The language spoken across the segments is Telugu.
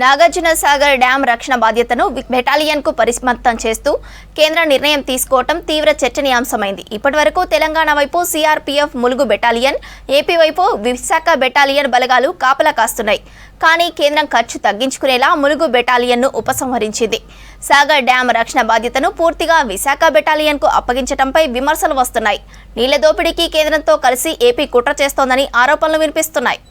నాగార్జున సాగర్ డ్యాం రక్షణ బాధ్యతను బెటాలియన్కు పరిమితం చేస్తూ కేంద్ర నిర్ణయం తీసుకోవడం తీవ్ర చర్చనీయాంశమైంది. ఇప్పటివరకు తెలంగాణ వైపు సిఆర్పీఎఫ్ ములుగు బెటాలియన్, ఏపీ వైపు విశాఖ బెటాలియన్ బలగాలు కాపలా కాస్తున్నాయి. కానీ కేంద్రం ఖర్చు తగ్గించుకునేలా ములుగు బెటాలియన్ను ఉపసంహరించింది. సాగర్ డ్యాం రక్షణ బాధ్యతను పూర్తిగా విశాఖ బెటాలియన్కు అప్పగించడంపై విమర్శలు వస్తున్నాయి. నీళ్ల దోపిడీకి కేంద్రంతో కలిసి ఏపీ కుట్ర చేస్తోందని ఆరోపణలు వినిపిస్తున్నాయి.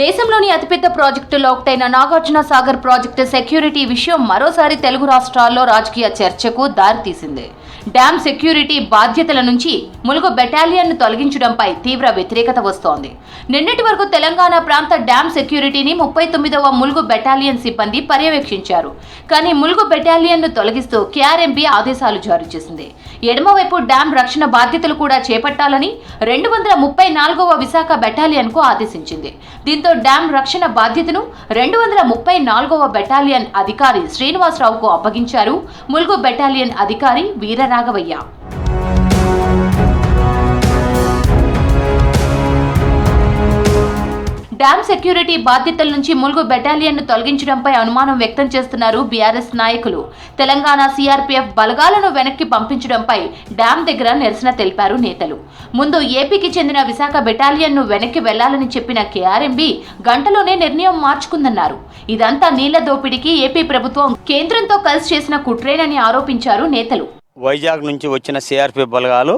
దేశంలోని అతిపెద్ద ప్రాజెక్టుల్లో ఒకటైన నాగార్జున సాగర్ ప్రాజెక్టు సెక్యూరిటీ విషయం మరోసారి తెలుగు రాష్ట్రాల్లో రాజకీయ చర్చకు దారితీసింది. డ్యాం సెక్యూరిటీ బాధ్యతల నుంచి ములుగు బెటాలియన్ను తొలగించడంపై తీవ్ర వ్యతిరేకత వస్తోంది. నిన్నటి వరకు తెలంగాణ ప్రాంత డ్యాం సెక్యూరిటీని 39వ ములుగు బెటాలియన్ సిబ్బంది పర్యవేక్షించారు. కానీ ములుగు బెటాలియన్ను తొలగిస్తూ కేఆర్ఎంబీ ఆదేశాలు జారీ చేసింది. ఎడమవైపు డ్యాం రక్షణ బాధ్యతలు కూడా చేపట్టాలని 234వ విశాఖ బెటాలియన్కు ఆదేశించింది. దీంతో డ్యాం రక్షణ బాధ్యతను 234వ బెటాలియన్ అధికారి శ్రీనివాసరావుకు అప్పగించారు ములుగు బెటాలియన్ అధికారి వీరరాఘవయ్య. డ్యాం సెక్యూరిటీ బాధ్యతల నుంచి ములుగు బెటాలియన్ను తొలగించడంపై అనుమానం వ్యక్తం చేస్తున్నారు బీఆర్ఎస్ నాయకులు. తెలంగాణ సిఆర్పీఎఫ్ బలగాలను వెనక్కి పంపించడంపై డ్యాం దగ్గర నిరసన తెలిపారు నేతలు. ముందు ఏపీకి చెందిన విశాఖ బెటాలియన్ను వెనక్కి వెళ్లాలని చెప్పిన కేఆర్ఎంబీ గంటలోనే నిర్ణయం మార్చుకుందన్నారు. ఇదంతా నీళ్ల దోపిడీకి ఏపీ ప్రభుత్వం కేంద్రంతో కలిసి చేసిన కుట్రేనని ఆరోపించారు నేతలు. వైజాగ్ నుంచి వచ్చిన సిఆర్పీఎఫ్ బలగాలు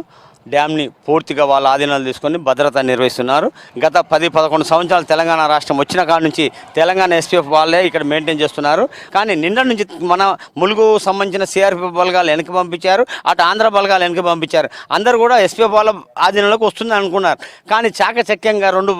డ్యామ్ని పూర్తిగా వాళ్ళ ఆధీనాలు తీసుకొని భద్రత నిర్వహిస్తున్నారు. గత 10-11 సంవత్సరాలు తెలంగాణ రాష్ట్రం వచ్చిన కాడ నుంచి తెలంగాణ ఎస్పీఎఫ్ వాళ్ళే ఇక్కడ మెయింటైన్ చేస్తున్నారు. కానీ నిన్న నుంచి మన ములుగు సంబంధించిన సిఆర్పీఎఫ్ బలగాలు వెనక్కి పంపించారు, అటు ఆంధ్ర బలగాలు వెనక్కి పంపించారు. అందరూ కూడా ఎస్పీఎఫ్ వాళ్ళ ఆధీనంలోకి వస్తుంది అనుకున్నారు. కానీ చాకచక్యంగా రెండు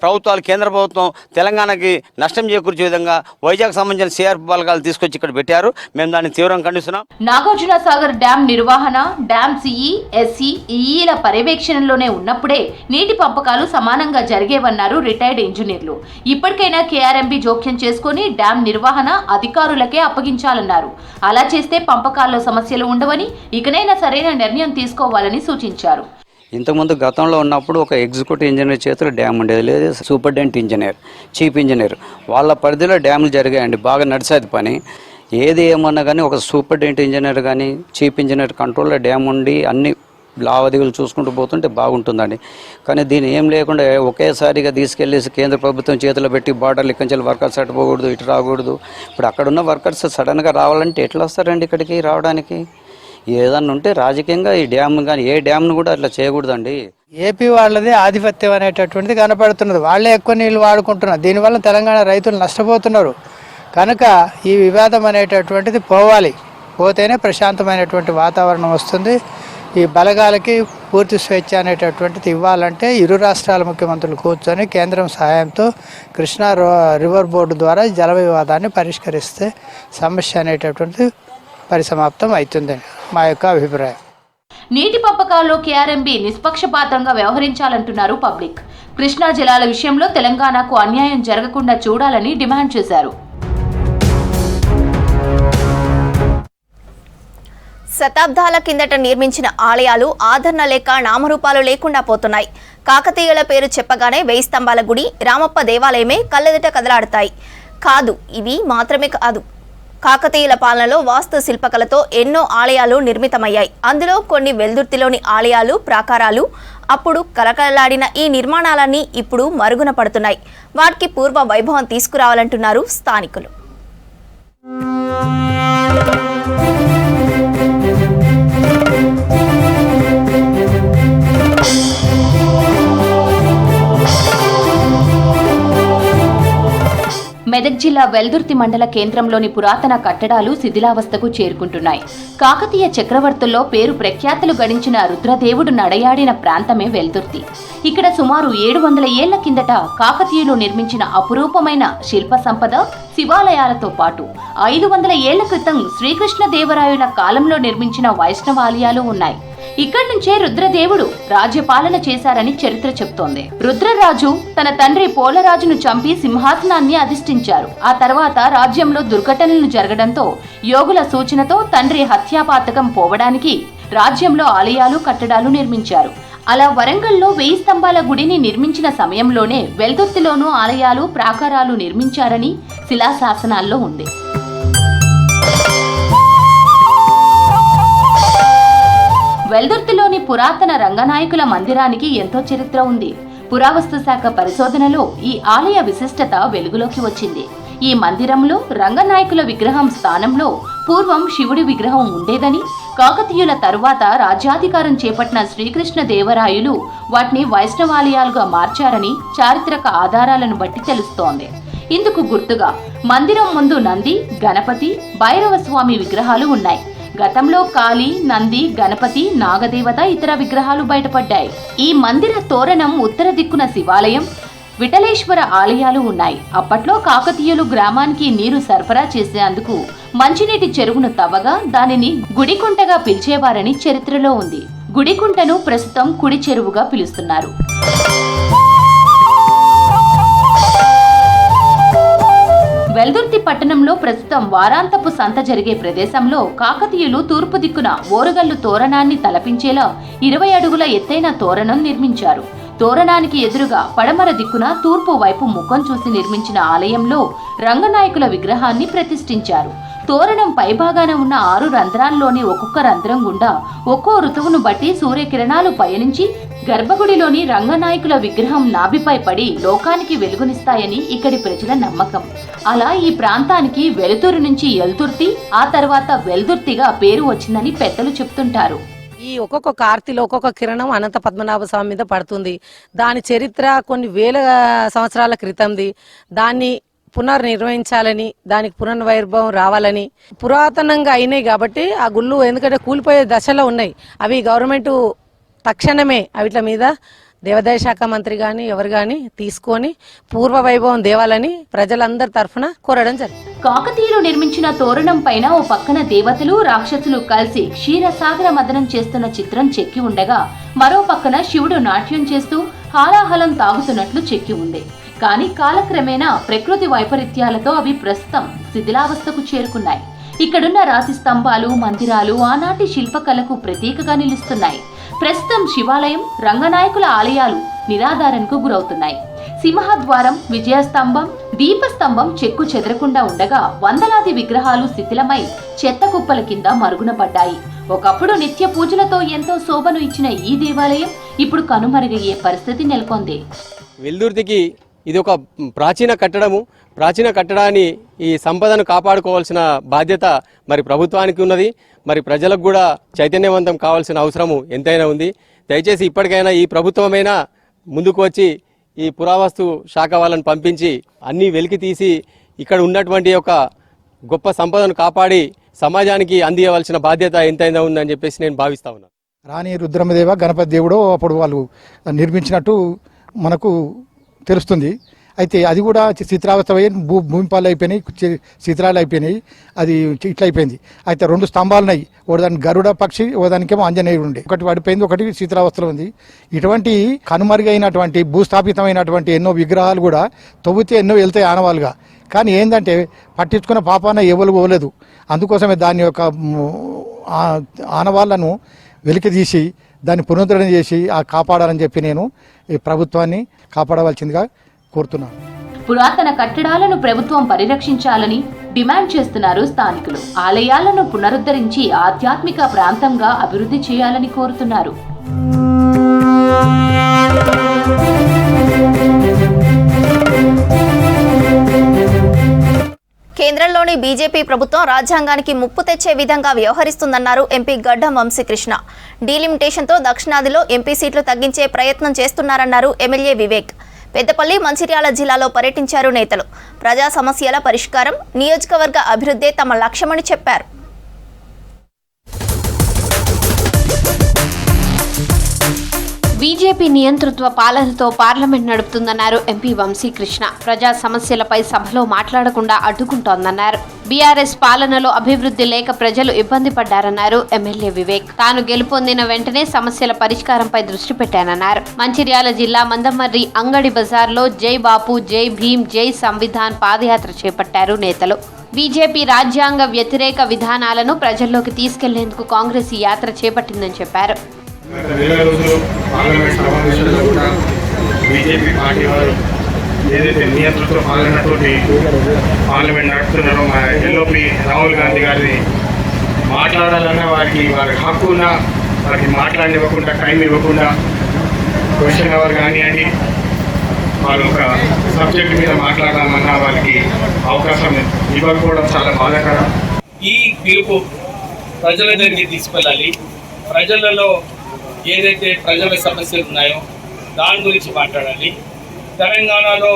ప్రభుత్వాలు, కేంద్ర ప్రభుత్వం తెలంగాణకి నష్టం చేకూర్చే విధంగా వైజాగ్ సంబంధించిన సిఆర్పీఎఫ్ బలగాలు తీసుకొచ్చి ఇక్కడ పెట్టారు. మేము దాన్ని తీవ్రంగా ఖండిస్తున్నాం. నాగార్జున సాగర్ డ్యాం నిర్వహణ, డ్యాం సిఈ, ఎస్సీ, ఈఈల పర్యవేక్షణలోనే ఉన్నప్పుడే నీటి పంపకాలు సమానంగా జరిగేవన్నారు రిటైర్డ్ ఇంజనీర్లు. ఇప్పటికైనా కేఆర్ఎంబీ జోక్యం చేసుకుని డ్యాం నిర్వహణ అధికారులకే అప్పగించాలన్నారు. అలా చేస్తే పంపకాల్లో సమస్యలు ఉండవని, ఇకనైనా సరైన నిర్ణయం తీసుకోవాలని సూచించారు. ఇంతకుముందు గతంలో ఉన్నప్పుడు ఒక ఎగ్జిక్యూటివ్ ఇంజనీర్ చేతిలో డ్యామ్ ఉండేది, లేదు సూపరింటెండెంట్ ఇంజనీర్, చీఫ్ ఇంజనీర్, వాళ్ళ పరిధిలో డ్యాములు జరిగాయండి. బాగా నడిచేది పని. ఏది ఏమన్నా కానీ ఒక సూపరింటెండెంట్ ఇంజనీర్ కానీ చీఫ్ ఇంజనీర్ కంట్రోల్లో డ్యామ్ ఉండి అన్ని లావాదేవీలు చూసుకుంటూ పోతుంటే బాగుంటుందండి. కానీ దీన్ని ఏం లేకుండా ఒకేసారిగా తీసుకెళ్ళేసి కేంద్ర ప్రభుత్వం చేతిలో పెట్టి బార్డర్లు ఇక్కడి వర్కర్స్ అటు పోకూడదు, ఇటు రాకూడదు. ఇప్పుడు అక్కడున్న వర్కర్స్ సడన్గా రావాలంటే ఎట్లా వస్తారండి ఇక్కడికి రావడానికి? ఏదన్నా ఉంటే రాజకీయంగా ఈ డ్యామ్ కానీ ఏ డ్యామ్ను కూడా అట్లా చేయకూడదండి. ఏపీ వాళ్ళది ఆధిపత్యం అనేటటువంటిది కనపడుతున్నది. వాళ్ళే ఎక్కువ నీళ్ళు వాడుకుంటున్నారు. దీనివల్ల తెలంగాణ రైతులు నష్టపోతున్నారు. కనుక ఈ వివాదం అనేటటువంటిది పోవాలి. పోతేనే ప్రశాంతమైనటువంటి వాతావరణం వస్తుంది. ఈ బలగాలకి పూర్తి స్వేచ్ఛ అనేటటువంటిది ఇవ్వాలంటే ఇరు రాష్ట్రాల ముఖ్యమంత్రులు కూర్చొని కేంద్రం సహాయంతో కృష్ణా రివర్ బోర్డు ద్వారా జల వివాదాన్ని పరిష్కరిస్తే సమస్య అనేటటువంటిది పరిసమాప్తం అవుతుందని మా యొక్క అభిప్రాయం. నీటి పంపకాల్లో కేఆర్ఎంబీ నిష్పక్షపాతంగా వ్యవహరించాలంటున్నారు పబ్లిక్. కృష్ణా జలాల విషయంలో తెలంగాణకు అన్యాయం జరగకుండా చూడాలని డిమాండ్ చేశారు. శతాబ్దాల కిందట నిర్మించిన ఆలయాలు ఆదరణ లేక నామరూపాలు లేకుండా పోతున్నాయి. కాకతీయుల పేరు చెప్పగానే 1000 స్తంభాల గుడి, రామప్ప దేవాలయమే కళ్ళెదుట కదలాడతాయి. కాదు, ఇవి మాత్రమే కాదు. కాకతీయుల పాలనలో వాస్తు శిల్పకళతో ఎన్నో ఆలయాలు నిర్మితమయ్యాయి. అందులో కొన్ని వెల్దుర్తిలోని ఆలయాలు, ప్రాకారాలు అప్పుడు కలకలలాడిన ఈ నిర్మాణాలన్నీ ఇప్పుడు మరుగున పడుతున్నాయి. వాటికి పూర్వ వైభవం తీసుకురావాలంటున్నారు స్థానికులు. మెదక్ జిల్లా వెల్దుర్తి మండల కేంద్రంలోని పురాతన కట్టడాలు శిథిలావస్థకు చేరుకుంటున్నాయి. కాకతీయ చక్రవర్తుల్లో పేరు ప్రఖ్యాతులు గడించిన రుద్రదేవుడు నడయాడిన ప్రాంతమే వెల్దుర్తి. ఇక్కడ సుమారు 700 ఏళ్ల కిందట కాకతీయులు నిర్మించిన అపురూపమైన శిల్ప సంపద, శివాలయాలతో పాటు 500 ఏళ్ల క్రితం శ్రీకృష్ణదేవరాయల కాలంలో నిర్మించిన వైష్ణవాలయాలు ఉన్నాయి. ఇక్కడి నుంచే రుద్రదేవుడు రాజ్యపాలన చేశారని చరిత్ర చెప్తోంది. రుద్రరాజు తన తండ్రి పోలరాజును చంపి సింహాసనాన్ని అధిష్ఠించారు. ఆ తర్వాత రాజ్యంలో దుర్ఘటనలు జరగడంతో యోగుల సూచనతో తండ్రి హత్యాపాతకం పోవడానికి రాజ్యంలో ఆలయాలు, కట్టడాలు నిర్మించారు. అలా వరంగల్లో 1000 స్తంభాల గుడిని నిర్మించిన సమయంలోనే వెల్దుర్తిలోనూ ఆలయాలు ప్రాకారాలు నిర్మించారని శిలాశాసనాల్లో ఉంది. వెల్దుర్తిలోని పురాతన రంగనాయకుల మందిరానికి ఎంతో చరిత్ర ఉంది. పురావస్తు శాఖ పరిశోధనలో ఈ ఆలయ విశిష్టత వెలుగులోకి వచ్చింది. ఈ మందిరంలో రంగనాయకుల విగ్రహం స్థానంలో పూర్వం శివుడి విగ్రహం ఉండేదని, కాకతీయుల తరువాత రాజ్యాధికారం చేపట్టిన శ్రీకృష్ణదేవరాయలు వాటిని వైష్ణవాలయాలుగా మార్చారని చారిత్రక ఆధారాలను బట్టి తెలుస్తోంది. ఇందుకు గుర్తుగా మందిరం ముందు నంది, గణపతి, భైరవస్వామి విగ్రహాలు ఉన్నాయి. గతంలో కాళీ, నంది, గణపతి, నాగదేవత ఇతర విగ్రహాలు బయటపడ్డాయి. ఈ మందిర తోరణం ఉత్తర దిక్కున శివాలయం, విఠలేశ్వర ఆలయాలు ఉన్నాయి. అప్పట్లో కాకతీయులు గ్రామానికి నీరు సరఫరా చేసేందుకు మంచినీటి చెరువును తవ్వగా దానిని గుడికుంటగా పిలిచేవారని చరిత్రలో ఉంది. గుడికుంటను ప్రస్తుతం కుడి చెరువుగా పిలుస్తున్నారు. వెల్దుర్తి పట్టణంలో ప్రస్తుతం వారాంతపు సంత జరిగే ప్రదేశంలో కాకతీయులు తూర్పు దిక్కున ఓరుగల్లు తోరణాన్ని తలపించేలా 20 అడుగుల ఎత్తైన తోరణం నిర్మించారు. తోరణానికి ఎదురుగా పడమర దిక్కున తూర్పు వైపు ముఖం చూసి నిర్మించిన ఆలయంలో రంగనాయకుల విగ్రహాన్ని ప్రతిష్ఠించారు. తోరణం పైభాగాన ఉన్న 6 రంధ్రాల్లోని ఒక్కొక్క రంధ్రం గుండా ఒక్కో ఋతువును బట్టి సూర్యకిరణాలు పయనించి గర్భగుడిలోని రంగనాయకుల విగ్రహం నాభిపై పడి లోకానికి వెలుగునిస్తాయని ఇక్కడి ప్రజల నమ్మకం. అలా ఈ ప్రాంతానికి వెలుతురు నుంచి ఎల్దుర్తి, ఆ తర్వాత వెల్దుర్తిగా పేరు వచ్చిందని పెద్దలు చెప్తుంటారు. ఈ ఒక్కొక్క కార్తీలో ఒక్కొక్క కిరణం అనంత పద్మనాభ స్వామి మీద పడుతుంది. దాని చరిత్ర కొన్ని వేల సంవత్సరాల క్రితంది. దాన్ని పునర్నిర్వహించాలని, దానికి పునర్వైభవం రావాలని పురాతనంగా అయినాయి కాబట్టి ఆ గుళ్ళు ఎందుకంటే కూలిపోయే దశలో ఉన్నాయి. అవి గవర్నమెంట్ తక్షణమే అవిట్ల మీద దేవాదాయ శాఖ మంత్రి గాని ఎవరు గాని తీసుకొని పూర్వ వైభవం దేవాలని ప్రజలందరి తరఫున కోరడం జరిగింది. కాకతీయులు నిర్మించిన తోరణం పైన ఓ పక్కన దేవతలు, రాక్షసులు కలిసి క్షీరసాగర మదనం చేస్తున్న చిత్రం చెక్కి ఉండగా, మరో పక్కన శివుడు నాట్యం చేస్తూ హాలాహలం తాగుతున్నట్లు చెక్కి ఉంది. కానీ కాలక్రమేణా ప్రకృతి వైపరీత్యాలతో అవి ప్రస్తుతం శిథిలావస్థకు చేరుకున్నాయి. ఇక్కడున్న రాతి స్తంభాలు, మందిరాలు ఆనాటి శిల్పకళకు ప్రతీకగా నిలుస్తున్నాయి. ప్రస్తుతం శివాలయం, రంగనాయకుల ఆలయాలు నిరాధారణకు గురవుతున్నాయి. సింహద్వారం, విజయస్తంభం, దీపస్తంభం చెక్కు చెదరకుండా ఉండగా వందలాది విగ్రహాలు శిథిలమై చెత్త కుప్పల కింద మరుగున పడ్డాయి. ఒకప్పుడు నిత్య పూజలతో ఎంతో శోభను ఇచ్చిన ఈ దేవాలయం ఇప్పుడు కనుమరుగయ్యే పరిస్థితి నెలకొంది. వెల్దుర్తికి ఇది ఒక ప్రాచీన కట్టడము. ప్రాచీన కట్టడాన్ని, ఈ సంపదను కాపాడుకోవాల్సిన బాధ్యత మరి ప్రభుత్వానికి ఉన్నది. మరి ప్రజలకు కూడా చైతన్యవంతం కావాల్సిన అవసరము ఎంతైనా ఉంది. దయచేసి ఇప్పటికైనా ఈ ప్రభుత్వమైనా ముందుకు వచ్చి ఈ పురావస్తు శాఖ వాళ్ళని పంపించి అన్నీ వెలికి తీసి ఇక్కడ ఉన్నటువంటి ఒక గొప్ప సంపదను కాపాడి సమాజానికి అందియవలసిన బాధ్యత ఎంతైనా ఉందని చెప్పేసి నేను భావిస్తా ఉన్నాను. రాణి రుద్రమదేవ గణపతి దేవుడు అప్పుడు వాళ్ళు నిర్మించినట్టు మనకు తెలుస్తుంది. అయితే అది కూడా శిథిలావస్థ భూమిపాలు అయిపోయినాయి, శిథిలాలు అయిపోయినాయి, అది ఇట్లా అయిపోయింది. అయితే 2 స్తంభాలు ఉన్నాయి, ఒకదానికి గరుడ పక్షి, ఒకదానికేమో ఆంజనేయుడు ఉండే. ఒకటి పడిపోయింది, ఒకటి శిథిలావస్థలో ఉంది. ఇటువంటి కనుమరుగైనటువంటి భూస్థాపితమైనటువంటి ఎన్నో విగ్రహాలు కూడా తవ్వితే ఎన్నో వెళ్తాయి ఆనవాళ్ళుగా. కానీ ఏంటంటే పట్టించుకున్న పాపాన ఎవరు పోలేదు. అందుకోసమే దాని యొక్క ఆనవాళ్లను వెలికి తీసి దాన్ని పునరుద్ధరణ చేసి కాపాడాలని చెప్పి నేను ఈ ప్రభుత్వాన్ని కాపాడవలసిందిగా కోరుతున్నాను. పురాతన కట్టడాలను ప్రభుత్వం పరిరక్షించాలని డిమాండ్ చేస్తున్నారు స్థానికులు. ఆలయాలను పునరుద్ధరించి ఆధ్యాత్మిక ప్రాంతంగా అభివృద్ధి చేయాలని కోరుతున్నారు. కేంద్రంలోని బీజేపీ ప్రభుత్వం రాజ్యాంగానికి ముప్పు తెచ్చే విధంగా వ్యవహరిస్తుందన్నారు ఎంపీ గడ్డం వంశీకృష్ణ. డీలిమిటేషన్తో దక్షిణాదిలో ఎంపీ సీట్లు తగ్గించే ప్రయత్నం చేస్తున్నారన్నారు ఎమ్మెల్యే వివేక్. పెద్దపల్లి, మంచిర్యాల జిల్లాలో పర్యటించారు నేతలు. ప్రజా సమస్యల పరిష్కారం, నియోజకవర్గ అభివృద్ధే తమ లక్ష్యమని చెప్పారు. బీజేపీ నియంతృత్వ పాలనతో పార్లమెంట్ నడుపుతుందన్నారు ఎంపీ వంశీకృష్ణ. ప్రజా సమస్యలపై సభలో మాట్లాడకుండా అడ్డుకుంటోందన్నారు. బీఆర్ఎస్ పాలనలో అభివృద్ధి లేక ప్రజలు ఇబ్బంది పడ్డారన్నారు ఎమ్మెల్యే వివేక్. తాను గెలుపొందిన వెంటనే సమస్యల పరిష్కారంపై దృష్టి పెట్టానన్నారు. మంచిర్యాల జిల్లా మందమర్రి అంగడి బజార్లో జై బాపు, జై భీమ్, జై సంవిధాన్ పాదయాత్ర చేపట్టారు నేతలు. బీజేపీ రాజ్యాంగ వ్యతిరేక విధానాలను ప్రజల్లోకి తీసుకెళ్లేందుకు కాంగ్రెస్ ఈ యాత్ర చేపట్టిందని చెప్పారు. గత నెల రోజులు పార్లమెంట్ సమావేశాల్లో కూడా బీజేపీ పార్టీ వారు ఏదైతే నియంత్రణతో పాల్గొన్నటువంటి పార్లమెంట్ నడుపుతున్నారో మా ఎల్ఓపి రాహుల్ గాంధీ గారిని మాట్లాడాలన్నా వారి హక్కు ఉన్న వారికి మాట్లాడనివ్వకుండా టైం ఇవ్వకుండా క్వశ్చన్ అవర్ కానివ్వండి వాళ్ళు ఒక సబ్జెక్ట్ మీద మాట్లాడాలన్నా వారికి అవకాశం ఇవ్వకపోవడం చాలా బాధాకరం. ఈ పిలుపు ప్రజల దగ్గరికి తీసుకెళ్ళాలి. ప్రజలలో ఏదైతే ప్రజల సమస్యలు ఉన్నాయో దాని గురించి మాట్లాడాలి. తెలంగాణలో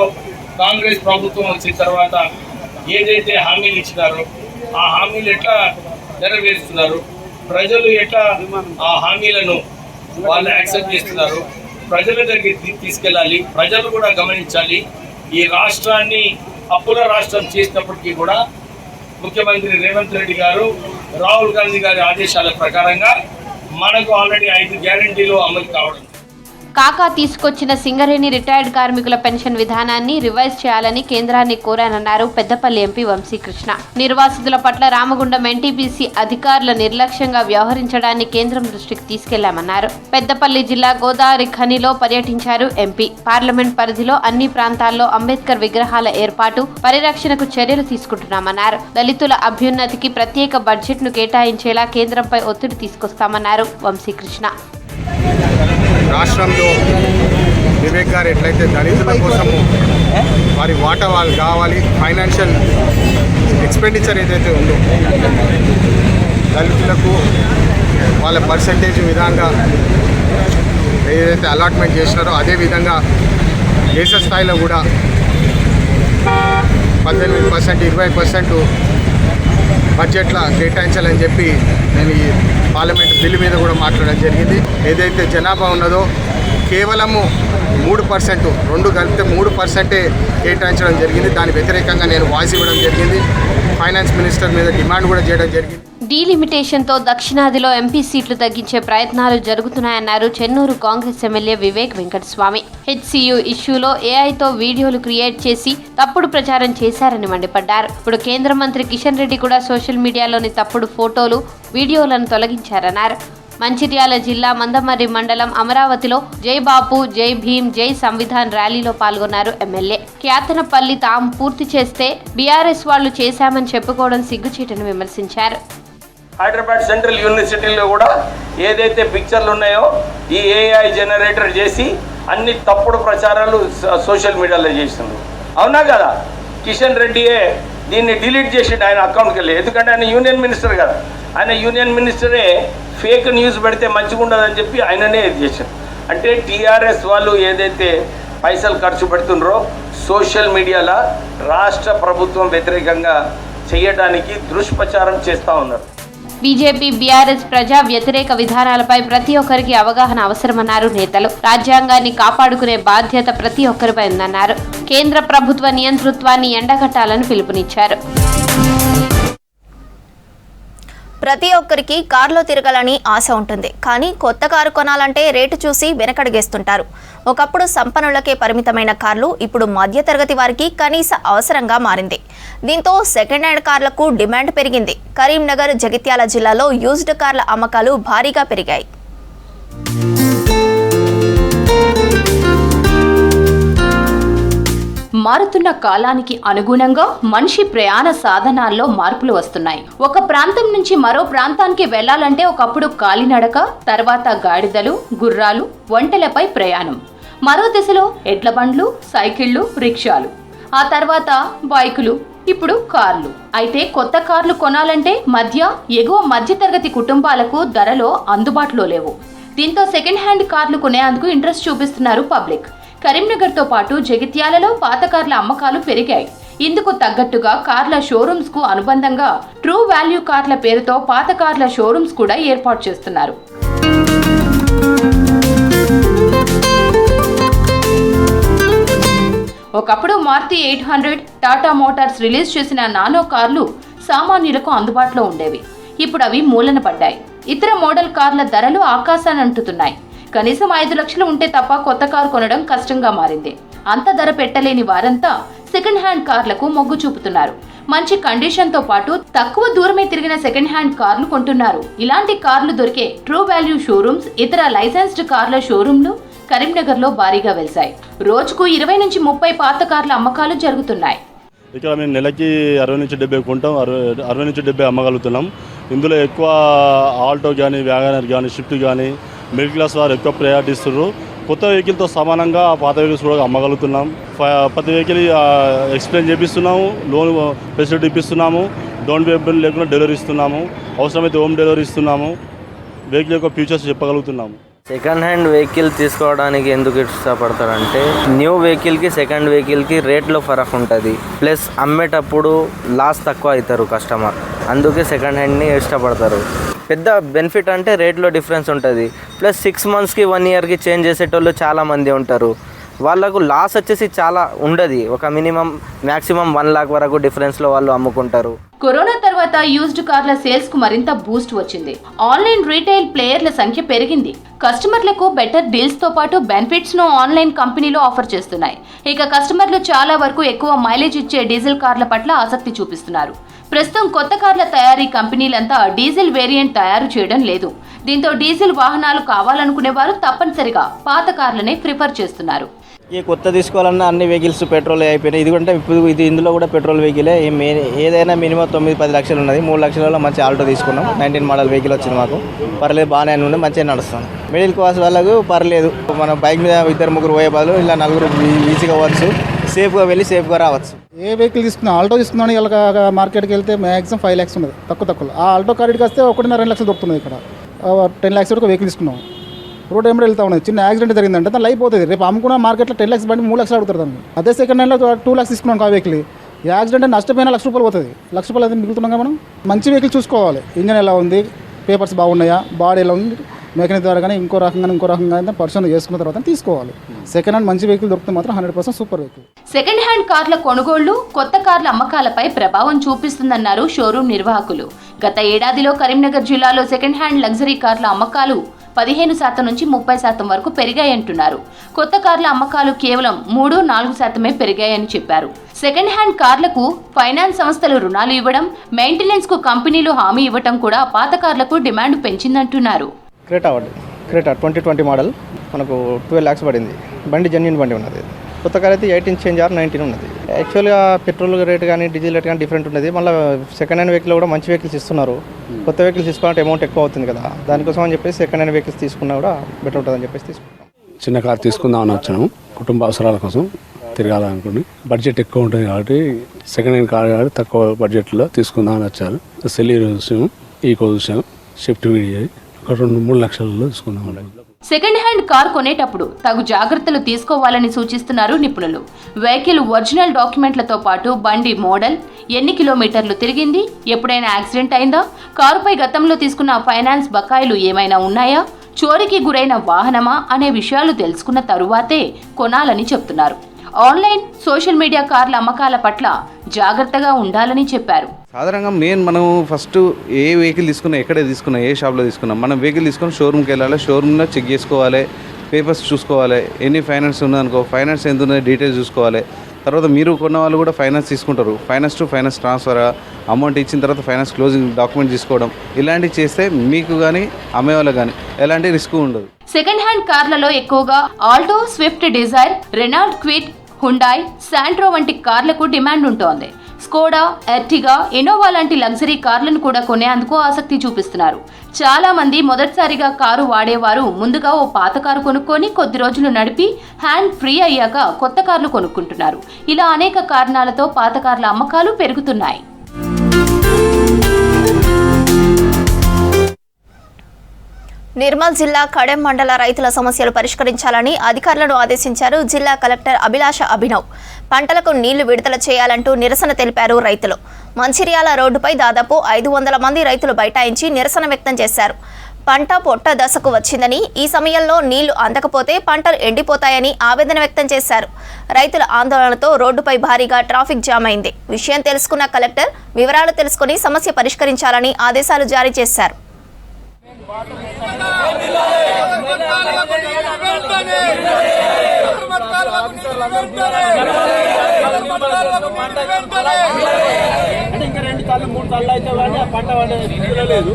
కాంగ్రెస్ ప్రభుత్వం వచ్చిన తర్వాత ఏదైతే హామీలు ఇచ్చినారో ఆ హామీలు ఎట్లా నెరవేరుస్తున్నారు, ప్రజలు ఎట్లా ఆ హామీలను వాళ్ళు యాక్సెప్ట్ చేస్తున్నారు, ప్రజల దగ్గరికి తీసుకెళ్ళాలి. ప్రజలు కూడా గమనించాలి. ఈ రాష్ట్రాన్ని అప్పుల రాష్ట్రం చేసినప్పటికీ కూడా ముఖ్యమంత్రి రేవంత్ రెడ్డి గారు రాహుల్ గాంధీ గారి ఆదేశాల ప్రకారంగా మనకు ఆల్రెడీ 5 గ్యారెంటీలు అమలు కావడం. కాకా తీసుకొచ్చిన సింగరేణి రిటైర్డ్ కార్మికుల పెన్షన్ విధానాన్ని రివైజ్ చేయాలని కేంద్రాన్ని కోరానన్నారు పెద్దపల్లి ఎంపీ వంశీకృష్ణ. నిర్వాసితుల పట్ల రామగుండం ఎన్టీపీసీ అధికారుల నిర్లక్ష్యంగా వ్యవహరించడాన్ని కేంద్రం దృష్టికి తీసుకెళ్లామన్నారు. పెద్దపల్లి జిల్లా గోదావరి ఖనిలో పర్యటించారు ఎంపీ. పార్లమెంట్ పరిధిలో అన్ని ప్రాంతాల్లో అంబేద్కర్ విగ్రహాల ఏర్పాటు, పరిరక్షణకు చర్యలు తీసుకుంటున్నామన్నారు. దళితుల అభ్యున్నతికి ప్రత్యేక బడ్జెట్ను కేటాయించేలా కేంద్రంపై ఒత్తిడి తీసుకొస్తామన్నారు వంశీకృష్ణ. రాష్ట్రంలో వివేక్ గారు ఎట్లయితే దళితుల కోసము వారి వాటా వాళ్ళు కావాలి, ఫైనాన్షియల్ ఎక్స్పెండిచర్ ఏదైతే ఉందో దళితులకు వాళ్ళ పర్సంటేజ్ విధంగా ఏదైతే అలాట్మెంట్ చేసినారో అదేవిధంగా దేశ స్థాయిలో కూడా 18%, 20% బడ్జెట్ల కేటాయించాలని చెప్పి నేను ఈ పార్లమెంట్ బిల్లు మీద కూడా మాట్లాడడం జరిగింది. ఏదైతే జనాభా ఉన్నదో కేవలము 3%, 2 కలిపితే 3% కేటాయించడం జరిగింది. దాని వ్యతిరేకంగా నేను వాయిస్ ఇవ్వడం జరిగింది. ఫైనాన్స్ మినిస్టర్ మీద డిమాండ్ కూడా చేయడం జరిగింది. డీలిమిటేషన్తో దక్షిణాదిలో ఎంపీ సీట్లు తగ్గించే ప్రయత్నాలు జరుగుతున్నాయన్నారు చెన్నూరు కాంగ్రెస్ ఎమ్మెల్యే వివేక్ వెంకటస్వామి. హెచ్సియు ఇష్యూలో ఏఐతో వీడియోలు క్రియేట్ చేసి తప్పుడు ప్రచారం చేశారని మండిపడ్డారు. ఇప్పుడు కేంద్ర మంత్రి కిషన్ రెడ్డి కూడా సోషల్ మీడియాలోని తప్పుడు ఫోటోలు, వీడియోలను తొలగించారన్నారు. మంచిర్యాల జిల్లా మందమర్రి మండలం అమరావతిలో జై బాపు, జై భీమ్, జై సంవిధాన్ ర్యాలీలో పాల్గొన్నారు ఎమ్మెల్యే. క్యాతనపల్లి తాము పూర్తి చేస్తే బీఆర్ఎస్ వాళ్లు చేశామని చెప్పుకోవడం సిగ్గుచేటని విమర్శించారు. హైదరాబాద్ సెంట్రల్ యూనివర్సిటీలో కూడా ఏదైతే పిక్చర్లు ఉన్నాయో ఈ ఏఐ జనరేటర్ చేసి అన్ని తప్పుడు ప్రచారాలు సోషల్ మీడియాలో చేస్తున్నారు. అవునా కదా? కిషన్ రెడ్డియే దీన్ని డిలీట్ చేసిండు ఆయన అకౌంట్కి వెళ్ళి. ఎందుకంటే ఆయన యూనియన్ మినిస్టర్ కదా, ఆయన యూనియన్ మినిస్టరే ఫేక్ న్యూస్ పెడితే మంచిగా ఉండదని చెప్పి ఆయననే ఇది చేశారు. అంటే టీఆర్ఎస్ వాళ్ళు ఏదైతే పైసలు ఖర్చు పెడుతున్నారో సోషల్ మీడియాలో రాష్ట్ర ప్రభుత్వం వ్యతిరేకంగా చేయడానికి దుష్ప్రచారం చేస్తూ ఉన్నారు. బీజేపీ, బీఆర్ఎస్ ప్రజా వ్యతిరేక విధానాలపై ప్రతి ఒక్కరికి అవగాహన అవసరమన్నారు నేతలు. రాజ్యాంగాన్ని కాపాడుకునే బాధ్యత ప్రతి ఒక్కరిపై ఉందన్నారు. కేంద్ర ప్రభుత్వ నియంతృత్వాన్ని ఎండగట్టాలని పిలుపునిచ్చారు. ప్రతి ఒక్కరికి కారులో తిరగాలని ఆశ ఉంటుంది. కానీ కొత్త కారు కొనాలంటే రేటు చూసి వెనకడుగేస్తుంటారు. ఒకప్పుడు సంపన్నులకే పరిమితమైన కార్లు ఇప్పుడు మధ్యతరగతి వారికి కనీస అవసరంగా మారింది. దీంతో సెకండ్ హ్యాండ్ కార్లకు డిమాండ్ పెరిగింది. కరీంనగర్, జగిత్యాల జిల్లాలో యూజ్డ్ కార్ల అమ్మకాలు భారీగా పెరిగాయి. మారుతున్న కాలానికి అనుగుణంగా మనిషి ప్రయాణ సాధనాల్లో మార్పులు వస్తున్నాయి. ఒక ప్రాంతం నుంచి మరో ప్రాంతానికి వెళ్లాలంటే ఒకప్పుడు కాలినడక, తర్వాత గాడిదలు, గుర్రాలు, ఒంటెలపై ప్రయాణం. మరో దిశలో ఎడ్ల బండ్లు, సైకిళ్లు, రిక్షాలు, ఆ తర్వాత బైకులు, ఇప్పుడు కార్లు. అయితే కొత్త కార్లు కొనాలంటే ఎగువ మధ్యతరగతి కుటుంబాలకు ధరలో అందుబాటులో లేవు. దీంతో సెకండ్ హ్యాండ్ కార్లు కొనేందుకు ఇంట్రెస్ట్ చూపిస్తున్నారు పబ్లిక్. కరీంనగర్తో పాటు జగిత్యాలలో పాత కార్ల అమ్మకాలు పెరిగాయి. ఇందుకు తగ్గట్టుగా కార్ల షోరూమ్స్ కు అనుబంధంగా ట్రూ వాల్యూ కార్ల పేరుతో పాత కార్ల షోరూమ్స్ కూడా ఏర్పాటు చేస్తున్నారు. ఒకప్పుడు మారుతి 800, టాటా మోటార్స్ రిలీజ్ చేసిన నానో కార్లు సామాన్యులకు అందుబాటులో ఉండేవి. ఇప్పుడు అవి మూలన పడ్డాయి. ఇతర మోడల్ కార్ల ధరలు ఆకాశాన్ని అంటుతున్నాయి. కనీసం 5 లక్షలు ఉంటే తప్ప కొత్త కారు కొనడం కష్టంగా మారింది. అంత ధర పెట్టలేని వారంతా సెకండ్ హ్యాండ్ కార్లకు మొగ్గు చూపుతున్నారు. మంచి కండిషన్ తో పాటు తక్కువ దూరమే తిరిగిన సెకండ్ హ్యాండ్ కార్లు కొంటున్నారు. ఇలాంటి కార్లు దొరికే ట్రూ వాల్యూ షోరూమ్స్, ఇతర లైసెన్స్డ్ కార్ల షోరూంలు కరీంనగర్ లో భారీగా వెలిశాయి. రోజుకు 20 నుంచి 30 పాత కార్ల అమ్మకాలు జరుగుతున్నాయి. ఇక్కడ మేము నెలకి 60 నుంచి 70 కొంటాం, 60 నుంచి 70 అమ్మగలుగుతున్నాం. ఇందులో ఎక్కువ ఆల్టో కానీ, వ్యాగనర్ కానీ, స్విఫ్ట్ కానీ మిడిల్ క్లాస్ వారు ఎక్కువ ప్రయారిటీ ఇస్తున్నారు. కొత్త వెహికల్తో సమానంగా పాత వెహికల్స్ కూడా అమ్మగలుగుతున్నాం. ప్రతి వెహికల్ ఎక్స్ప్లెయిన్ చేపిస్తున్నాము, లోన్ ఫెసిలిటీ ఇప్పిస్తున్నాము, డౌన్ పేమెంట్ లేకుండా డెలివరీ ఇస్తున్నాము, అవసరమైతే హోమ్ డెలివరీ ఇస్తున్నాము. వెహికల్ యొక్క ఫీచర్స్ చెప్పగలుగుతున్నాము. సెకండ్ హ్యాండ్ వెహికల్ తీసుకోవడానికి ఎందుకు ఇష్టపడతారంటే న్యూ వెహికల్కి సెకండ్ వెహికల్కి రేట్లో ఫరక్ ఉంటుంది, ప్లస్ అమ్మేటప్పుడు లాస్ తక్కువ అవుతారు కస్టమర్, అందుకే సెకండ్ హ్యాండ్ని ఇష్టపడతారు. పెద్ద బెనిఫిట్ అంటే రేట్లో డిఫరెన్స్ ఉంటుంది, ప్లస్ 6 monthsకి 1 yearకి చేంజ్ చేసేటోళ్ళు చాలామంది ఉంటారు. వాళ్ళకు లాస్ వచ్చేసి చాలా ఉండదు, ఒక మ్యాక్సిమం 1 lakh వరకు డిఫరెన్స్లో వాళ్ళు అమ్ముకుంటారు. కరోనా తర్వాత యూజ్డ్ కార్ల సేల్స్ కు మరింత బూస్ట్ వచ్చింది. ఆన్లైన్ రీటైల్ ప్లేయర్ల సంఖ్య పెరిగింది. కస్టమర్లకు బెటర్ డీల్స్ తో పాటు బెనిఫిట్స్ ను ఆన్లైన్ కంపెనీలు ఆఫర్ చేస్తున్నాయి. ఇక కస్టమర్లు చాలా వరకు ఎక్కువ మైలేజ్ ఇచ్చే డీజిల్ కార్ల పట్ల ఆసక్తి చూపిస్తున్నారు. ప్రస్తుతం కొత్త కార్ల తయారీ కంపెనీలంతా డీజిల్ వేరియంట్ తయారు చేయడం లేదు. దీంతో డీజిల్ వాహనాలు కావాలనుకునే వారు తప్పనిసరిగా పాత కార్లనే ప్రిఫర్ చేస్తున్నారు. ఈ కొత్త తీసుకోవాలన్నా అన్ని వెహికల్స్ పెట్రోల్ అయిపోయినాయి. ఇది ఇందులో కూడా పెట్రోల్ వెహికలే. ఏదైనా మినిమం 9-10 లక్షలు ఉన్నది. 3 లక్షలలో మంచి ఆల్టో తీసుకున్నాం. 19 మోడల్ వెహికల్ వచ్చింది మాకు. పర్లేదు, బాగానే ఉండి మంచిగా నడుస్తాం. మిడిల్ క్లాస్ వాళ్ళకు పర్లేదు, మన బైక్ మీద 2-3 పోయే బదులు ఇలా 4 ఈజీగా అవ్వచ్చు, సేఫ్గా వెళ్ళి సేఫ్గా రావచ్చు. ఏ వెహికల్ తీసుకున్నా, ఆల్టో తీసుకున్నాను ఇలా మార్కెట్కి వెళ్తే మ్యాక్సిమం 5 lakhs ఉన్నది, తక్కువ. ఆ ఆల్టో కార్ వస్తే 1.5-2 లక్షలు దొరుకుతుంది. ఇక్కడ 10 lakhs వరకు వెహికల్ తీసుకున్నాం. రోడ్ ఏమైనా వెళ్తా ఉన్నది, చిన్న యాక్సిడెంట్ జరిగిందంటే దాని లైఫ్ పోతుంది. రేపు అమ్ముకున్న మార్కెట్లో 10 lakhs బండి 3 లక్షలు అడుగుతారు దాన్ని. అదే సెకండ్ హ్యాండ్లో 2 lakhs తీసుకున్నాం ఆ వెహికల్, యాక్సిడెంట్ నష్టపోయినా 1 లక్ష రూపాయలు పోతుంది. 1 లక్ష రూపాయలు అయితే మిగులుతున్నాం. మనం మంచి వెహికల్ చూసుకోవాలి. ఇంజన్ ఎలా ఉంది, పేపర్స్ బాగున్నాయా, బాడీ ఎలా ఉంది, మెకానిక్ ద్వారా కానీ ఇంకో రకంగా పరిశోధన చేసుకున్న తర్వాత తీసుకోవాలి. సెకండ్ హ్యాండ్ మంచి వెహికల్ దొరికితే మాత్రం 100% సూపర్ వెహికల్. సెకండ్ హ్యాండ్ కార్ల కొనుగోళ్లు కొత్త కార్ల అమ్మకాలపై ప్రభావం చూపిస్తుందన్నారు షోరూమ్ నిర్వాహకులు. గత ఏడాదిలో కరీంనగర్ జిల్లాలో సెకండ్ హ్యాండ్ లగ్జరీ కార్ల అమ్మకాలు 15% నుంచి 30% వరకు పెరిగాయంటున్నారు. కొత్త కార్ల అమ్మకాలు కేవలం 3-4% పెరిగాయని చెప్పారు. సెకండ్ హ్యాండ్ కార్లకు ఫైనాన్స్ సంస్థలు రుణాలు ఇవ్వడం, మెయింటెనెన్స్ కు కంపెనీలు హామీ ఇవ్వడం కూడా పాత కార్లకు డిమాండ్ పెంచిందంటున్నారు. క్రేటా 2020 మోడల్ మనకు 12 lakhs పడింది. బండి జెన్యూన్ బండి ఉన్నది. కొత్త కార్ అయితే 18 చేంజ్ 19 ఉన్నది. యాక్చువల్గా పెట్రోల్ రేట్ కానీ డీజిల్ రేట్ కానీ డిఫరెంట్ ఉన్నది. మళ్ళీ సెకండ్ హ్యాండ్ వెహికల్ కూడా మంచి వెహికల్స్ ఇస్తున్నారు. కొత్త వెహికల్స్ తీసుకోవాలంటే అమౌంట్ ఎక్కువ అవుతుంది కదా, దానికోసం అని చెప్పేసి సెకండ్ హ్యాండ్ వెహికల్స్ తీసుకున్నా కూడా బెటర్ ఉంటుందని చెప్పేసి తీసుకుంటాం. చిన్న కార్ తీసుకుందామని వచ్చాము, కుటుంబ అవసరాల కోసం తిరగాలనుకుని. బడ్జెట్ ఎక్కువ ఉంటుంది కాబట్టి సెకండ్ హ్యాండ్ కార్ కాబట్టి తక్కువ బడ్జెట్లో తీసుకుందామని వచ్చారు. సెలీర్ చూసాము, ఈకో చూసాము, షిఫ్ట్ వీడియో 2-3 లక్షలలో తీసుకుందాం. సెకండ్ హ్యాండ్ కార్ కొనేటప్పుడు తగు జాగ్రత్తలు తీసుకోవాలని సూచిస్తున్నారు నిపుణులు. వెహికల్ ఒరిజినల్ డాక్యుమెంట్లతో పాటు బండి మోడల్, ఎన్ని కిలోమీటర్లు తిరిగింది, ఎప్పుడైనా యాక్సిడెంట్ అయిందా, కారుపై గతంలో తీసుకున్న ఫైనాన్స్ బకాయిలు ఏమైనా ఉన్నాయా, చోరీకి గురైన వాహనమా అనే విషయాలు తెలుసుకున్న తరువాతే కొనాలని చెప్తున్నారు. ఆన్లైన్, సోషల్ మీడియా కార్ల అమ్మకాల పట్ల జాగ్రత్తగా ఉండాలని చెప్పారు. సాధారణంగా మనం ఫస్ట్ ఏ వెహికల్ తీసుకున్నా, ఎక్కడ తీసుకున్నా, ఏ షాప్లో తీసుకున్నా, మనం వెహికల్ తీసుకొని షోరూమ్కి వెళ్ళాలి. షోరూమ్లో చెక్ చేసుకోవాలి, పేపర్స్ చూసుకోవాలి. ఎన్ని ఫైనాన్స్ ఉన్నదనుకో, ఫైనాన్స్ ఎంత ఉన్నది డీటెయిల్స్ చూసుకోవాలి. తర్వాత మీరు కొన్న వాళ్ళు కూడా ఫైనాన్స్ తీసుకుంటారు. Finance to finance transfer, amount ఇచ్చిన తర్వాత ఫైనాన్స్ క్లోజింగ్ డాక్యుమెంట్ తీసుకోవడం, ఇలాంటివి చేస్తే మీకు కానీ అమ్మే వాళ్ళకి కానీ ఎలాంటి రిస్క్ ఉండదు. సెకండ్ హ్యాండ్ కార్లలో ఎక్కువగా Alto, Swift Dzire, Renault Kwid, Hyundai, Santro వంటి కార్లకు డిమాండ్ ఉంటోంది. స్కోడా, ఎర్టిగా, ఇన్నోవా లాంటి లగ్జరీ కార్లను కూడా కొనేందుకు ఆసక్తి చూపిస్తున్నారు. చాలా మంది మొదటిసారిగా కారు వాడేవారు ముందుగా ఓ పాత కారు కొనుక్కొని కొద్ది రోజులు నడిపి హ్యాండ్ ఫ్రీ అయ్యాక కొత్త కార్లు కొనుక్కుంటున్నారు. ఇలా అనేక కారణాలతో పాత కార్ల అమ్మకాలు పెరుగుతున్నాయి. నిర్మల్ జిల్లా కడెం మండల రైతుల సమస్యలు పరిష్కరించాలని అధికారులను ఆదేశించారు జిల్లా కలెక్టర్ అభిలాష అభినవ్. పంటలకు నీళ్లు విడుదల చేయాలంటూ నిరసన తెలిపారు రైతులు. మంచిర్యాల రోడ్డుపై దాదాపు 500 మంది రైతులు బైఠాయించి నిరసన వ్యక్తం చేశారు. పంట పొట్ట దశకు వచ్చిందని, ఈ సమయంలో నీళ్లు అందకపోతే పంటలు ఎండిపోతాయని ఆవేదన వ్యక్తం చేశారు. రైతుల ఆందోళనతో రోడ్డుపై భారీగా ట్రాఫిక్ జామ్ అయింది. విషయం తెలుసుకున్న కలెక్టర్ వివరాలు తెలుసుకుని సమస్య పరిష్కరించాలని ఆదేశాలు జారీ చేశారు. ఇంకా 2 సార్లు 3 సార్లు అయితే కానీ ఆ పంట లేదు.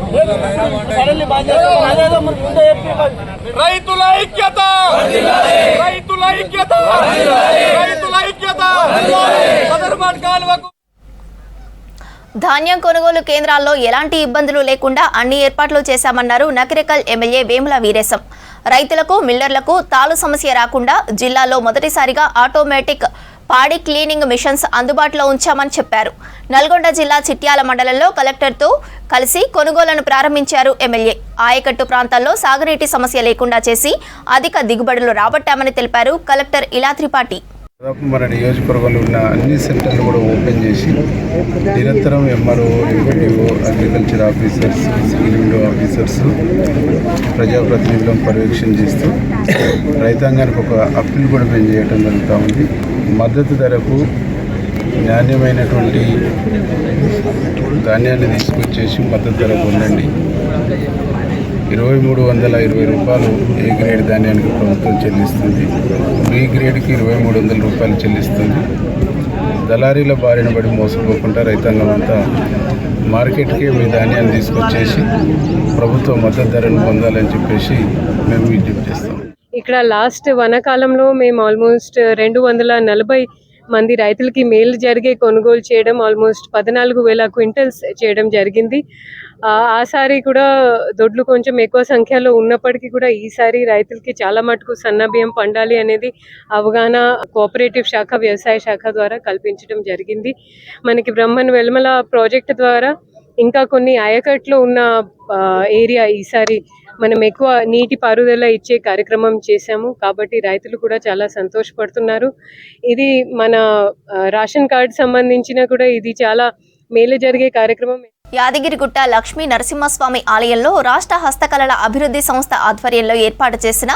రైతుల ఐక్యత, రైతుల ఐక్యత, రైతుల ఐక్యత. ధాన్యం కొనుగోలు కేంద్రాల్లో ఎలాంటి ఇబ్బందులు లేకుండా అన్ని ఏర్పాట్లు చేశామన్నారు నకిరేకల్ ఎమ్మెల్యే వేముల వీరేశం. రైతులకు, మిల్లర్లకు తాలు సమస్య రాకుండా జిల్లాలో మొదటిసారిగా ఆటోమేటిక్ పాడి క్లీనింగ్ మిషన్స్ అందుబాటులో ఉంచామని చెప్పారు. నల్గొండ జిల్లా చిట్యాల మండలంలో కలెక్టర్తో కలిసి కొనుగోలును ప్రారంభించారు ఎమ్మెల్యే. ఆయకట్టు ప్రాంతాల్లో సాగునీటి సమస్య లేకుండా చేసి అధిక దిగుబడులు రాబట్టామని తెలిపారు కలెక్టర్ ఇలా త్రిపాఠి. మన నియోజకవర్గంలో ఉన్న అన్ని సెంటర్లు కూడా ఓపెన్ చేసి నిరంతరం MRO, MPDO, agriculture officers, civil officers, ప్రజాప్రతినిధులను పర్యవేక్షణ చేస్తూ రైతాంగానికి ఒక అప్పీల్ కూడా చేయడం జరుగుతూ ఉంది. మద్దతు ధరకు నాణ్యమైనటువంటి ధాన్యాన్ని తీసుకొచ్చేసి మద్దతు ధరకు ఉండండి. 2320 రూపాయలు ఏ గ్రేడ్ ధాన్యానికి ప్రభుత్వం చెల్లిస్తుంది. బి గ్రేడ్కి 2300 రూపాయలు చెల్లిస్తుంది. దళారీల బారిన పడి మోసపోకుండా రైతాంగం అంతా మార్కెట్కి మీ ధాన్యాన్ని తీసుకొచ్చేసి ప్రభుత్వ మద్దతు ధరను పొందాలని చెప్పేసి మేము విజ్ఞప్తి చేస్తాం. ఇక్కడ లాస్ట్ వనకాలంలో మేము ఆల్మోస్ట్ 240 మంది రైతులకి మేలు జరిగే కొనుగోలు చేయడం, ఆల్మోస్ట్ 14,000 క్వింటల్స్ చేయడం జరిగింది. ఆసారి కూడా దొడ్లు కొంచెం ఎక్కువ సంఖ్యలో ఉన్నప్పటికీ కూడా ఈసారి రైతులకి చాలా మటుకు సన్న బియ్యం పండాలి అనేది అవగాహన కోఆపరేటివ్ శాఖ, వ్యవసాయ శాఖ ద్వారా కల్పించడం జరిగింది. మనకి బ్రహ్మన్ వెల్మల ప్రాజెక్ట్ ద్వారా ఇంకా కొన్ని ఆయకట్లో ఉన్న ఏరియా ఈసారి మనం ఎక్కువ నీటి పారుదల ఇచ్చే కార్యక్రమం చేశాము. కాబట్టి రైతులు కూడా చాలా సంతోషపడుతున్నారు. ఇది మన రేషన్ కార్డు సంబంధించిన కూడా ఇది చాలా మేలు జరిగే కార్యక్రమం. యాదగిరిగుట్ట లక్ష్మీ నరసింహస్వామి ఆలయంలో రాష్ట్ర హస్తకళల అభివృద్ధి సంస్థ ఆధ్వర్యంలో ఏర్పాటు చేసిన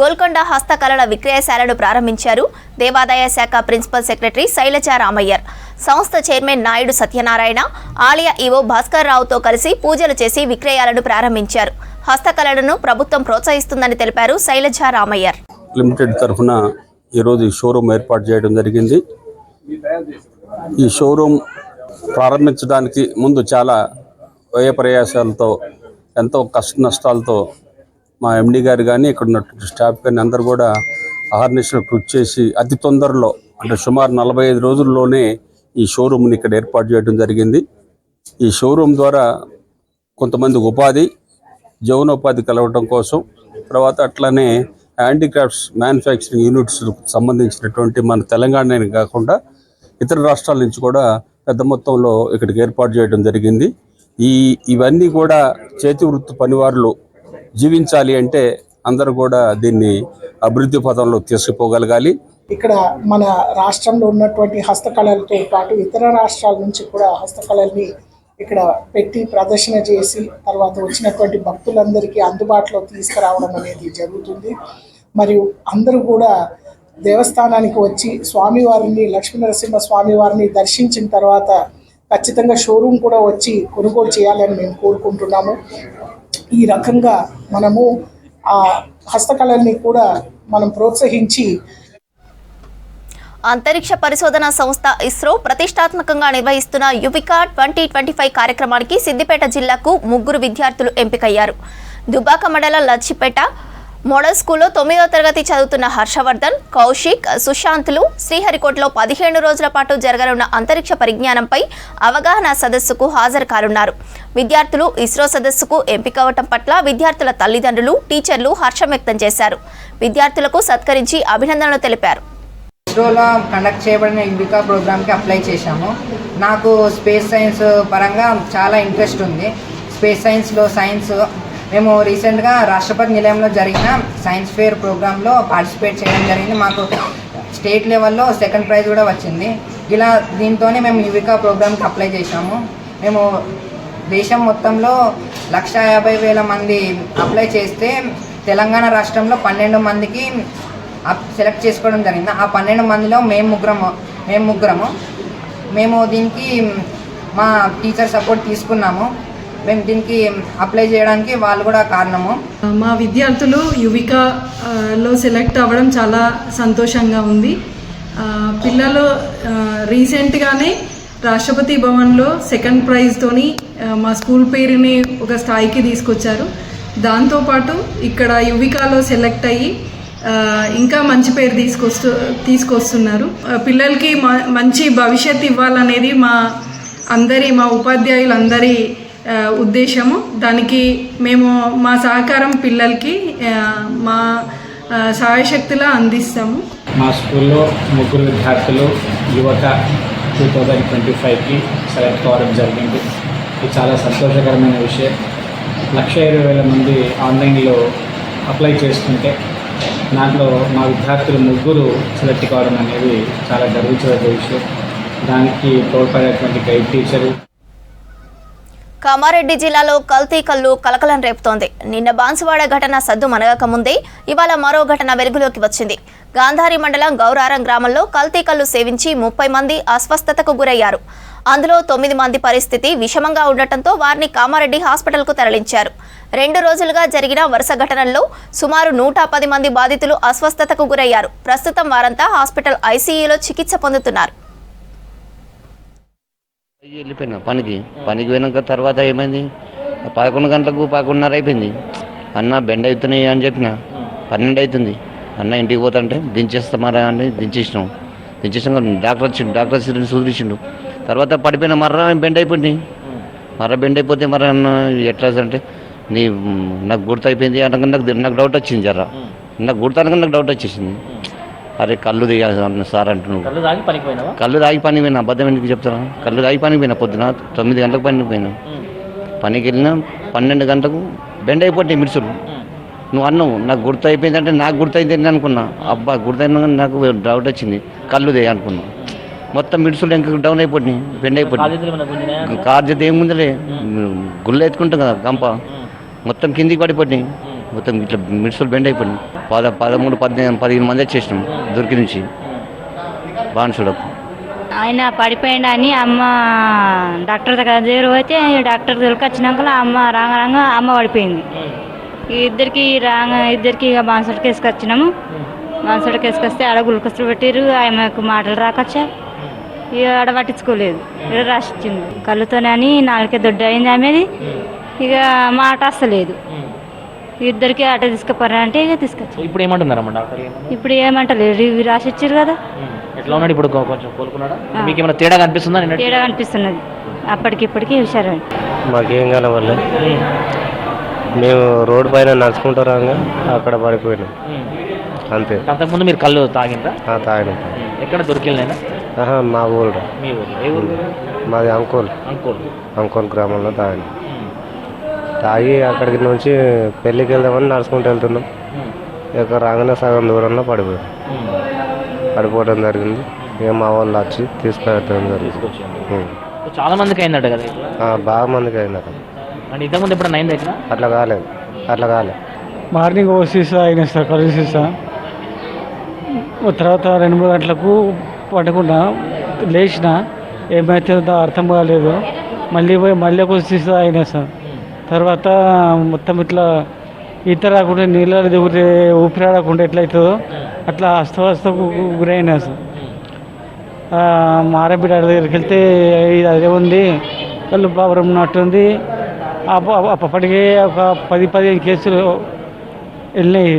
గోల్కొండ హస్తకళల విక్రయశాలను ప్రారంభించారు దేవాదాయ శాఖ ప్రిన్సిపల్ సెక్రటరీ శైలజ రామయ్యర్. సంస్థ చైర్మన్ నాయుడు సత్యనారాయణ, ఆలయ ఈవో భాస్కర్ రావుతో కలిసి పూజలు చేసి విక్రయాలను ప్రారంభించారు. హస్తకళలను ప్రభుత్వం ప్రోత్సహిస్తుందని తెలిపారు శైలజ రామయ్యర్. లిమిటెడ్ తరఫున ఈరోజు ఈ షోరూమ్ ఏర్పాటు చేయడం జరిగింది. ఈ షోరూమ్ ప్రారంభించడానికి ముందు చాలా వ్యయ ప్రయాసాలతో, ఎంతో కష్ట నష్టాలతో మా ఎండి గారు కానీ ఇక్కడ ఉన్న స్టాఫ్ కానీ అందరూ కూడా అహర్నిశలు కృషి చేసి అతి తొందరలో అంటే సుమారు 45 రోజుల్లోనే ఈ షోరూమ్ని ఇక్కడ ఏర్పాటు చేయడం జరిగింది. ఈ షోరూమ్ ద్వారా కొంతమంది ఉపాధి, జీవనోపాధి కలవడం కోసం, తర్వాత అట్లానే హ్యాండిక్రాఫ్ట్స్ మ్యానుఫ్యాక్చరింగ్ యూనిట్స్ సంబంధించినటువంటి మన తెలంగాణనే కాకుండా ఇతర రాష్ట్రాల నుంచి కూడా పెద్ద మొత్తంలో ఇక్కడికి ఏర్పాటు చేయడం జరిగింది. ఇవన్నీ కూడా చేతి వృత్తి పనివారులు జీవించాలి అంటే అందరూ కూడా దీన్ని అభివృద్ధి పథంలో తీసుకుపోగలగాలి. ఇక్కడ మన రాష్ట్రంలో ఉన్నటువంటి హస్తకళలతో పాటు ఇతర రాష్ట్రాల నుంచి కూడా హస్తకళల్ని ఇక్కడ పెట్టి ప్రదర్శన చేసి తర్వాత వచ్చినటువంటి భక్తులందరికీ అందుబాటులో తీసుకురావడం అనేది జరుగుతుంది. మరియు అందరూ కూడా దేవస్థానానికి వచ్చి స్వామివారిని, లక్ష్మీనరసింహ స్వామివారిని దర్శించిన తర్వాత ఖచ్చితంగా షోరూమ్ కూడా వచ్చి కొనుగోలు చేయాలని మేము కోరుకుంటున్నాము. ఈ రకంగా మనము ఆ హస్తకళల్ని కూడా మనం ప్రోత్సహించి అంతరిక్ష పరిశోధన సంస్థ ఇస్రో ప్రతిష్టాత్మకంగా నిర్వహిస్తున్న యువికా 2025 కార్యక్రమానికి సిద్దిపేట జిల్లాకు 3 విద్యార్థులు ఎంపికయ్యారు. దుబాక మండలం లచ్చిపేట మోడల్ స్కూల్లో 9వ తరగతి చదువుతున్న హర్షవర్ధన్, కౌశిక్, సుశాంత్లు శ్రీహరికోటలో 15 రోజుల పాటు జరగనున్న అంతరిక్ష పరిజ్ఞానంపై అవగాహన సదస్సుకు హాజరు కానున్నారు. విద్యార్థులు ఇస్రో సదస్సుకు ఎంపికవటం పట్ల విద్యార్థుల తల్లిదండ్రులు, టీచర్లు హర్షం వ్యక్తం చేశారు. విద్యార్థులకు సత్కరించి అభినందనలు తెలిపారు. ఇస్రోలో కండక్ట్ చేయబడిన యువికా ప్రోగ్రామ్కి అప్లై చేశాము. నాకు స్పేస్ సైన్స్ పరంగా చాలా ఇంట్రెస్ట్ ఉంది. స్పేస్ సైన్స్లో మేము రీసెంట్గా రాష్ట్రపతి నిలయంలో జరిగిన సైన్స్ ఫేర్ ప్రోగ్రాంలో పార్టిసిపేట్ చేయడం జరిగింది. మాకు స్టేట్ లెవెల్లో 2nd ప్రైజ్ కూడా వచ్చింది. ఇలా దీంతోనే మేము యువికా ప్రోగ్రామ్కి అప్లై చేశాము. మేము దేశం మొత్తంలో 150,000 మంది అప్లై చేస్తే తెలంగాణ రాష్ట్రంలో 12 మందికి సెలెక్ట్ చేసుకోవడం జరిగింది. ఆ 12 మందిలో మేము ముగ్గురము మేము దీనికి మా టీచర్ సపోర్ట్ తీసుకున్నాము. మేము దీనికి అప్లై చేయడానికి వాళ్ళు కూడా కారణము. మా విద్యార్థులు యువికాలో సెలెక్ట్ అవ్వడం చాలా సంతోషంగా ఉంది. పిల్లలు రీసెంట్గానే రాష్ట్రపతి భవన్లో సెకండ్ ప్రైజ్తోని మా స్కూల్ పేరుని ఒక స్థాయికి తీసుకొచ్చారు. దాంతోపాటు ఇక్కడ యువికాలో సెలెక్ట్ అయ్యి ఇంకా మంచి పేరు తీసుకొస్తున్నారు. పిల్లలకి మంచి భవిష్యత్తు ఇవ్వాలనేది మా ఉపాధ్యాయులందరి ఉద్దేశము. దానికి మేము మా సహకారం పిల్లలకి మా సహాయశక్తిలా అందిస్తాము. మా స్కూల్లో 3 విద్యార్థులు యువత 2025కి సెలెక్ట్ కావడం జరిగింది. ఇది చాలా సంతోషకరమైన విషయం. 1,20,000 మంది ఆన్లైన్లో అప్లై చేసుకుంటే దాంట్లో మా విద్యార్థులు 3 సెలెక్ట్ కావడం అనేది చాలా గర్వించదగ్గ విషయం. దానికి తోడ్పడేటువంటి గైడ్ టీచరు. కామారెడ్డి జిల్లాలో కల్తీ కల్లు కలకలం రేపుతోంది. నిన్న బాన్సువాడ ఘటన సద్దు మనగక ముందే ఇవాళ మరో ఘటన వెలుగులోకి వచ్చింది. గాంధారి మండలం గౌరారం గ్రామంలో కల్తీ కల్లు సేవించి 30 మంది అస్వస్థతకు గురయ్యారు. అందులో 9 మంది పరిస్థితి విషమంగా ఉండటంతో వారిని కామారెడ్డి హాస్పిటల్కు తరలించారు. 2 రోజులుగా జరిగిన వరుస ఘటనల్లో సుమారు 110 మంది బాధితులు అస్వస్థతకు గురయ్యారు. ప్రస్తుతం వారంతా హాస్పిటల్ ఐసీయూలో చికిత్స పొందుతున్నారు. వెళ్ళిపోయినా పనికి పోయినాక తర్వాత ఏమైంది, 11 గంటలకు 11:30 అయిపోయింది. అన్న బెండ్ అవుతున్నాయి అని చెప్పిన 12 అవుతుంది. అన్న ఇంటికి పోతుంటే దించేస్తామరా అని దించేసినాం. డాక్టర్ చూపించిండు. తర్వాత పడిపోయిన మర్ర బెండ్ అయిపోయింది. బెండ్ అయిపోతే మరి అన్న ఎట్లా అంటే నాకు గుర్తు అయిపోయింది అనగా నాకు డౌట్ వచ్చింది. నాకు గుర్తు అనగా నాకు డౌట్ వచ్చేసింది. అరే కళ్ళు దిగాను సార్ అంటున్నావు. కళ్ళు తాగి పని పోయినా, అబద్ధం ఎందుకు చెప్తాను. కళ్ళు తాగి పనికి పోయినా, పొద్దున 9 గంటలకు పనికి పోయినా. పనికి వెళ్ళినా 12 గంటలకు బెండ్ అయిపోతాయి మిర్చులు. నువ్వు అన్నావు నాకు గుర్తు అయిపోయింది అంటే నాకు గుర్తు అయింది అనుకున్నా. అబ్బా గుర్తయినా నాకు డౌట్ వచ్చింది, కళ్ళు దిగా అనుకున్నా. మొత్తం మిర్చులు ఇంకా డౌన్ అయిపోయినాయి, బెండ్ అయిపోయినాయి. కార్ జత ఏముందిలే, గుళ్ళు ఎత్తుకుంటాం కదా గంప, మొత్తం కిందికి పడిపోయినాయి. మొత్తం ఇట్లా మిర్చులు బెండ్ అయిపోయినాయి. 13, 15 మంది వచ్చేసినాం దుర్గి నుంచి బాన్సుడకు. ఆయన పడిపోయిండు అని అమ్మ డాక్టర్ దగ్గర పోతే డాక్టర్ దగ్గరికి వచ్చినాక అమ్మ రాంగా అమ్మ పడిపోయింది. ఇద్దరికి ఇక బాన్సుడికి వేసుకొచ్చినాము. బాన్సుడికి వేసుకొస్తే ఆడ గుల్కొస్తులు పెట్టారు. ఆమెకు మాటలు రాకొచ్చా, ఇక ఆడ పట్టించుకోలేదు. ఇక రాసిచ్చింది కళ్ళుతోనే అని. 4 దొడ్డు అయింది ఆమెది. ఇక మాట వస్తలేదు. ఇద్దరికి ఆట తీసుకుపోరా అంటే ఇక తీసుకొచ్చి. ఇప్పుడు ఏమంటున్నారమ్మా డాక్టర్? ఇప్పుడు ఏమంటలేదు, ఇవి రాసిచ్చారు కదా. ఎట్లా ఉన్నాడు ఇప్పుడు? కొంచెం కోలుకున్నాడా? మీకు ఏమైనా తేడా కనిపిస్తుందా? తేడా కనిపిస్తున్నది అప్పటికిప్పటికి హుషారు. మాకేం కనవల్లే, మేము రోడ్డు పైన నడుచుకుంటూ రాగా అక్కడ పడిపోయినాం అంతే. అంతకుముందు మీరు కళ్ళు తాగిందా? తాగినాం. ఎక్కడ దొరికిందా? మా ఊరు. మీ ఊరు? ఏ ఊరు? మాది అంకోల్ గ్రామంలో తాగినాం. తాగి అక్కడికి నుంచి పెళ్ళికి వెళ్దామని నడుచుకుంటూ వెళ్తున్నాం. ఇక రాగానే సగం దూరంలో పడిపోవడం జరిగింది. ఇక మా వాళ్ళు వచ్చి తీసుకెళ్ళడం జరిగింది. చాలా మందికి అయిందట కదా? బాగా మందికి అయిందట. అంటే ఇంతకుముందు ఎప్పుడన్నా అయింది? అట్లా కాలేదు. మార్నింగ్ సీసా అయినా సార్, కళ్ళు సీసా. తర్వాత 2-3 గంటలకు పడకుండా లేచిన ఏమైతుందో అర్థం కాలేదు. మళ్ళీ ఒక సీసా అయినా సార్. తర్వాత మొత్తం ఇట్లా ఈత రాకుండా నీళ్ళలో దిగితే ఊపిరాడకుండా ఎట్లయితుందో అట్లా అస్తవస్తకు గురైనా సార్. మారబిడ్డ దగ్గరికి వెళ్తే అదే ఉంది, కళ్ళు ప్రాబ్లం ఉన్నట్టుంది. అప్పటికే ఒక 10-15 కేసులు వెళ్ళినాయి.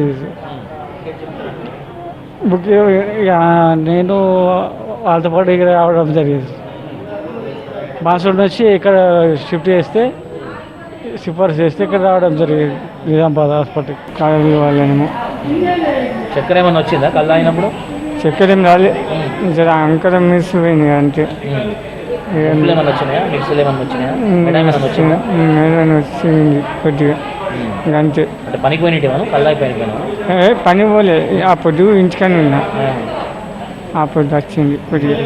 నేను వాళ్ళతో పాటు ఇక్కడ రావడం జరిగింది. బాన్సుడి నుంచి ఇక్కడ షిఫ్ట్ చేస్తే సిఫార్సు చేస్తే ఇక్కడ రావడం జరిగింది నిజామాబాద్ హాస్పిటల్. కాగలి వాళ్ళేమో చక్కెర ఏమైనా వచ్చిందా కళ్ళు అయినప్పుడు? చక్కెర ఏం రాలే, అంకరం మిస్ పోయింది అంతే. వచ్చింది కొద్దిగా అంతే. పనికి పోయినట్టు పని పోలే, ఆ పొద్దు ఇంటికని ఉన్నా, ఆ పొద్దు వచ్చింది కొద్దిగా.